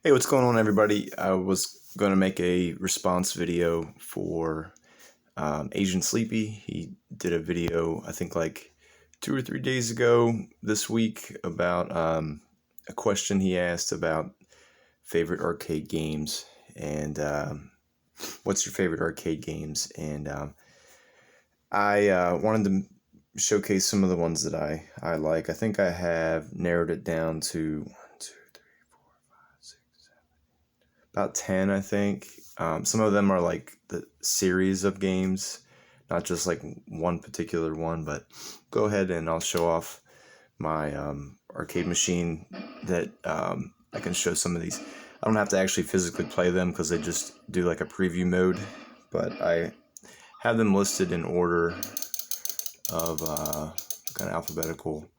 Hey, what's going on, everybody? I was going to make a response video for AsianSleepy. He did a video, I think, like 2 or 3 days ago this week about a question he asked about favorite arcade games and what's your favorite arcade games. And I wanted to showcase some of the ones that I like. I think I have narrowed it down to 1, 2, 3, 4, 5, 6, 7, about 10, I think. Some of them are like the series of games, not just like one particular one, but go ahead and I'll show off my arcade machine that I can show some of these. I don't have to actually physically play them because they just do like a preview mode, but I have them listed in order of kind of alphabetical.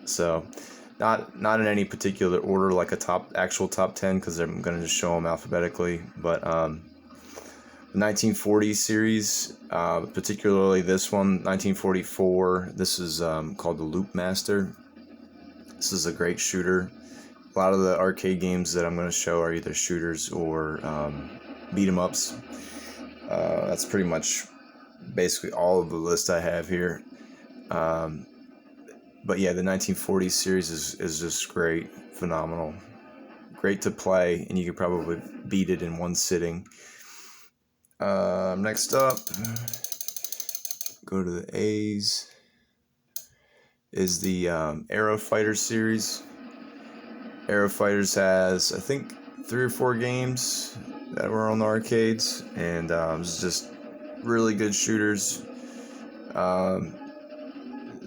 So not in any particular order, like a actual top 10, because I'm going to just show them alphabetically. But the 1940 series, particularly this one, 1944. This is called the Loop Master. This is a great shooter. A lot of the arcade games that I'm going to show are either shooters or beat 'em ups. That's pretty much basically all of the list I have here. But yeah, the 1940 series is just great, phenomenal, great to play, and you could probably beat it in one sitting. Next up, go to the A's, is the Aero Fighter series. Aero Fighters has, I think, 3 or 4 games that were on the arcades, and it's just really good shooters.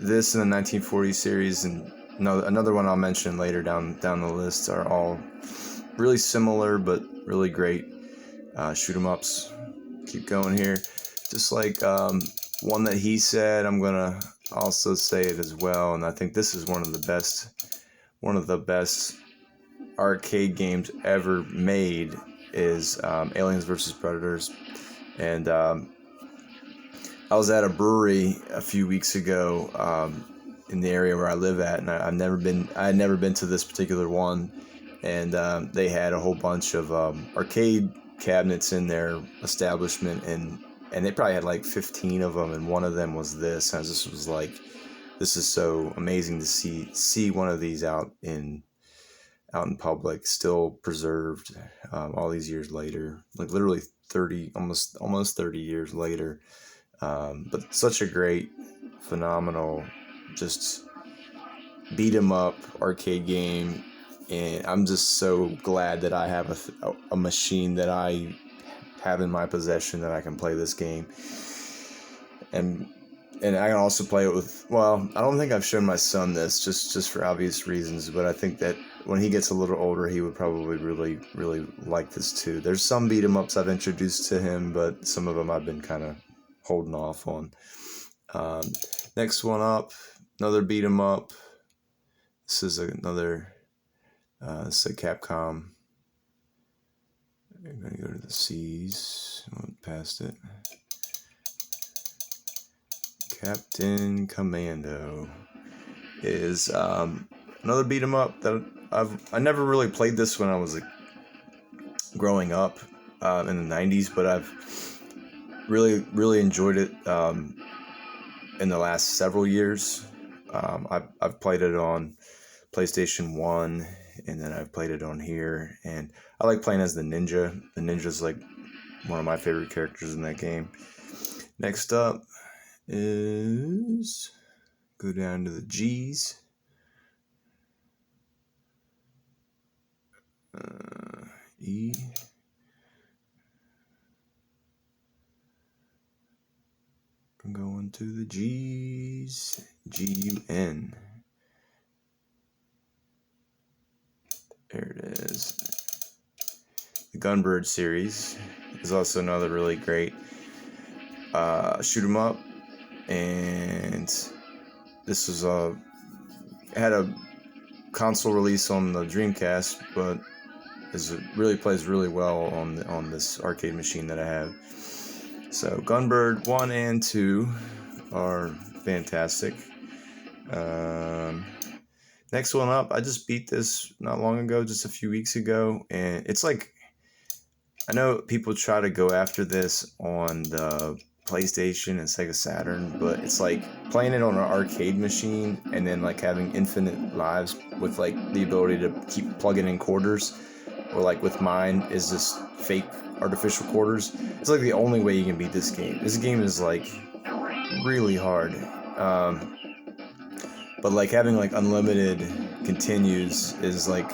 This and the 1940 series and another one I'll mention later down the list are all really similar but really great shoot 'em ups. Keep going here. Just like one that he said, I'm gonna also say it as well, and I think this is one of the best arcade games ever made is Aliens vs. Predators. And I was at a brewery a few weeks ago in the area where I live at, and I had never been to this particular one, and they had a whole bunch of arcade cabinets in their establishment, and they probably had like 15 of them, and one of them was this. And I just was like, this is so amazing to see one of these out in public, still preserved all these years later, like literally 30, almost 30 years later. But such a great, phenomenal, just beat 'em up arcade game, and I'm just so glad that I have a machine that I have in my possession that I can play this game, and I can also play it with. Well, I don't think I've shown my son this just for obvious reasons, but I think that when he gets a little older, he would probably really like this too. There's some beat 'em ups I've introduced to him, but some of them I've been kind of holding off on. Next one up, another beat 'em up. This is another. This is a Capcom. I'm gonna go to the C's. I went past it. Captain Commando is another beat 'em up that I never really played this when I was growing up in the 90s, but I've really enjoyed it in the last several years. I've played it on PlayStation 1, and then I've played it on here, and I like playing as the ninja. The ninja's like one of my favorite characters in that game. Next up is, go down to the G's. E. I'm going to the G's. G-U-N. There it is. The Gunbird series is also another really great shoot 'em up, and this was had a console release on the Dreamcast, but it really plays really well on this arcade machine that I have. So Gunbird 1 and 2 are fantastic. Next one up, I just beat this not long ago, just a few weeks ago, and it's like, I know people try to go after this on the PlayStation and Sega Saturn, but it's like playing it on an arcade machine and then like having infinite lives with like the ability to keep plugging in quarters, or like with mine is just fake artificial quarters. It's like the only way you can beat this game. This game is like really hard. Um, but like having like unlimited continues is like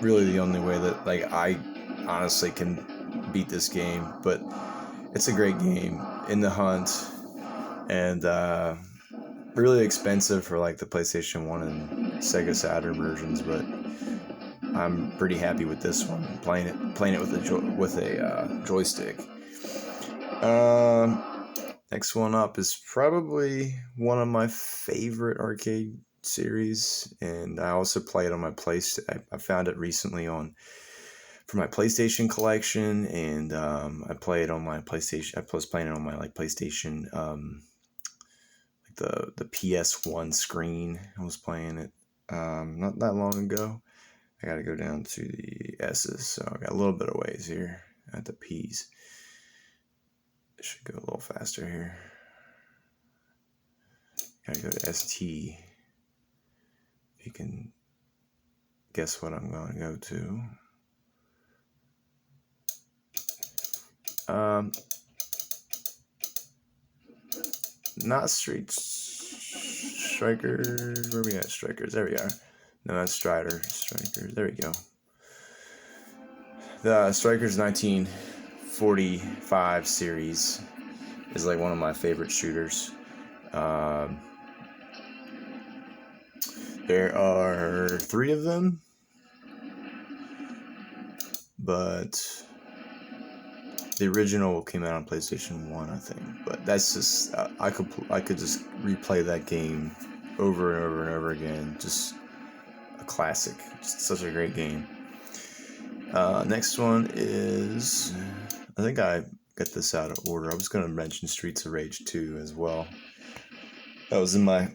really the only way that like I honestly can beat this game. But it's a great game in the hunt, and really expensive for like the PlayStation 1 and Sega Saturn versions, but I'm pretty happy with this one. Playing it with a joystick. Um, Next one up is probably one of my favorite arcade series, and I also play it on my I found it recently on for my PlayStation collection, and I play it on my PlayStation. I was playing it on my like PlayStation, like the PS1 screen. I was playing it not that long ago. I got to go down to the S's, so I got a little bit of ways here at the P's. It should go a little faster here. Gotta go to ST. If you can guess what I'm going to go to. Not Street Strikers. Where we at? Strikers. There we are. No, that's Strikers. There we go. The Strikers 1945 series is like one of my favorite shooters. There are 3 of them, but the original came out on PlayStation 1, I think. But that's just I could just replay that game over and over and over again. Just a classic. Just such a great game. Next one is, I think I got this out of order. I was going to mention Streets of Rage 2 as well. That was in my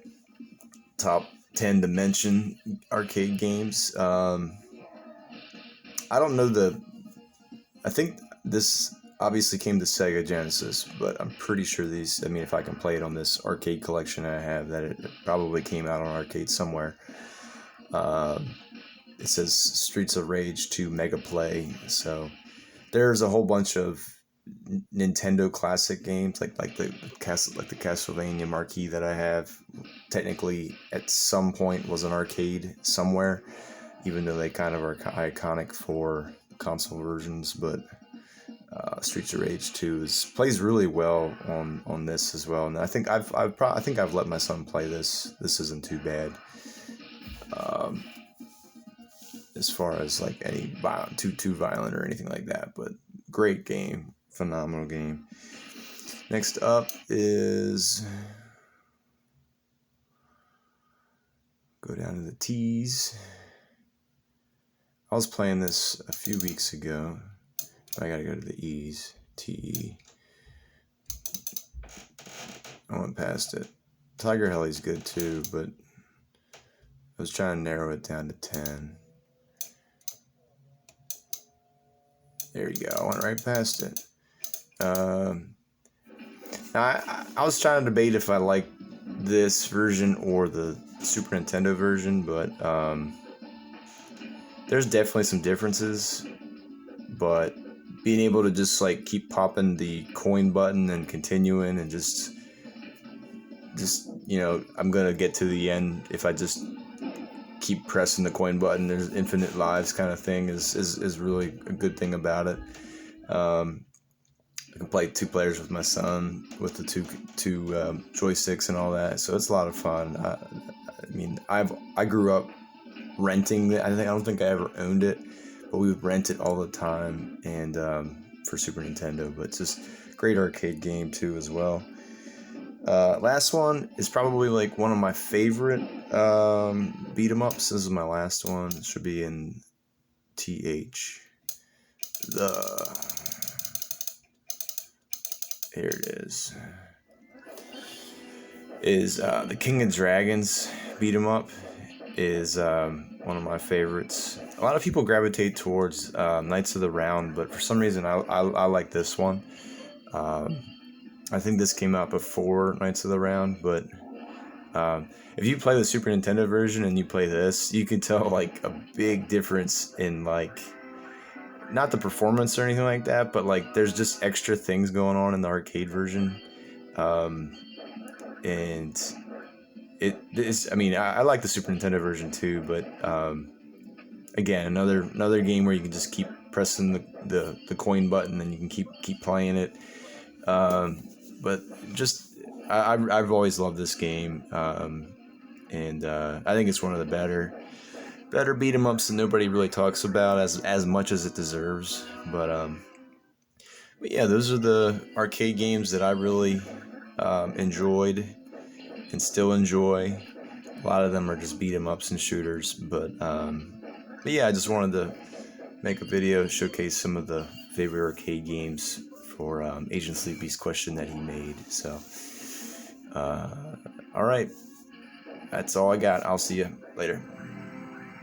top 10 to mention arcade games. I don't know I think this obviously came to Sega Genesis, but I'm pretty sure if I can play it on this arcade collection I have, that it probably came out on arcade somewhere. It says Streets of Rage 2 Mega Play, so there's a whole bunch of Nintendo classic games, like the Castlevania marquee that I have. Technically, at some point, was an arcade somewhere, even though they kind of are iconic for console versions. But Streets of Rage 2 plays really well on this as well, and I think I've let my son play this. This isn't too bad. As far as like any too violent or anything like that, but great game, phenomenal game. Next up is, go down to the T's. I was playing this a few weeks ago. I gotta go to the E's. T. I went past it. Tiger Heli's good too, but I was trying to narrow it down to 10. There you go. I went right past it. Now I was trying to debate if I like this version or the Super Nintendo version, but there's definitely some differences. But being able to just like keep popping the coin button and continuing and just I'm gonna get to the end if I just keep pressing the coin button. There's infinite lives kind of thing is really a good thing about it. I can play 2 players with my son with the two joysticks and all that, so it's a lot of fun. I grew up renting it. I don't think I ever owned it, but we would rent it all the time, and for Super Nintendo. But just great arcade game too as well. Last one is probably like one of my favorite beat 'em ups. This is my last one. It should be in TH. Here it is. Is the King of Dragons beat 'em up. is one of my favorites. A lot of people gravitate towards Knights of the Round, but for some reason I like this one. I think this came out before Knights of the Round, but if you play the Super Nintendo version and you play this, you can tell like a big difference in like not the performance or anything like that, but like there's just extra things going on in the arcade version, and it is. I mean, I like the Super Nintendo version too, but again, another game where you can just keep pressing the coin button and you can keep playing it. But just I've always loved this game, and I think it's one of the better beat 'em ups that nobody really talks about as much as it deserves. But yeah, those are the arcade games that I really enjoyed and still enjoy. A lot of them are just beat 'em ups and shooters, but yeah, I just wanted to make a video showcase some of the favorite arcade games for Agent Sleepy's question that he made. So, all right, that's all I got. I'll see you later.